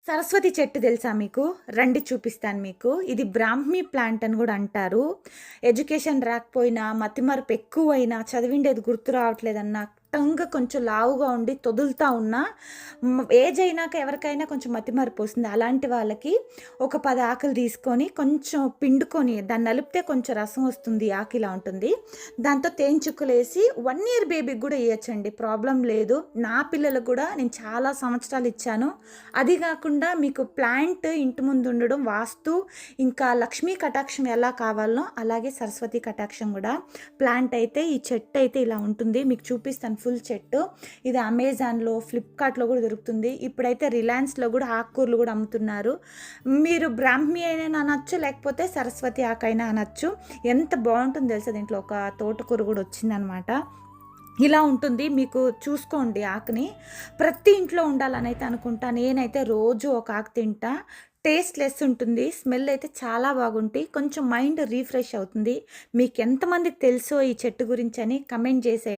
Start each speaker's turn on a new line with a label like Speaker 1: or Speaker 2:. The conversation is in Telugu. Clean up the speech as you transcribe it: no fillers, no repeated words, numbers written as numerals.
Speaker 1: సరస్వతి చెట్టు తెలుసా మీకు? రండి చూపిస్తాను మీకు. ఇది బ్రాహ్మీ ప్లాంట్ అని గూడా అంటారు. ఎడ్యుకేషన్ రాకపోయినా, మతిమరుపు ఎక్కువైనా, చదివిండేది గుర్తు రావట్లేదన్నా, టంగ్ కొంచెం లావుగా ఉండి తొదులుతా ఉన్నా, ఏజ్ అయినాక ఎవరికైనా కొంచెం మతిమరుపొస్తుంది. అలాంటి వాళ్ళకి ఒక 10 ఆకులు తీసుకొని, కొంచెం పిండుకొని, దాన్ని నలిపితే కొంచెం రసం వస్తుంది. ఆకు ఇలా ఉంటుంది. దాంతో తేనె చుక్కలేసి 1 ఇయర్ బేబీకి గూడా ఇయొచ్చండి. ప్రాబ్లమ్ లేదు. నా పిల్లలకు గూడా నేను చాలా సంవత్సరాలు ఇచ్చాను. అది గాకుండా మీకు ప్లాంట్ ఇంటి ముందు ఉండడం వాస్తు, ఇంకా లక్ష్మీ కటాక్షం ఎలా కావాలనో అలాగే సరస్వతి కటాక్షం గూడా. ప్లాంట్ అయితే ఈ చెట్టు అయితే ఇలా ఉంటుంది. మీకు చూపిస్తాను ఫుల్ చెట్టు. ఇది అమెజాన్‌లో, ఫ్లిప్‌కార్ట్‌లో గూడా దొరుకుతుంది. ఇప్పుడైతే రిలయన్స్‌లో గూడా ఆకుకూరలు గూడా అమ్ముతున్నారు. మీరు బ్రాహ్మి అయినా అనొచ్చు, లేకపోతే సరస్వతి ఆకైనా అనొచ్చు. ఎంత బావుంటుందో తెలుసా, దీంట్లో ఒక తోటకూర గూడా వచ్చిందనమాట. ఇలా ఉంటుంది. మీకు చూసుకోండి ఆకుని. ప్రతి ఇంట్లో ఉండాలనైతే అనుకుంటా. నేనైతే రోజు ఒక ఆకు తింటా. టేస్ట్‌లెస్ ఉంటుంది. స్మెల్ అయితే చాలా బాగుంటాయి. కొంచెం మైండ్ రిఫ్రెష్ అవుతుంది. మీకెంతమందికి తెలుసో ఈ చెట్టు గురించని కమెంట్ చేసేయండి.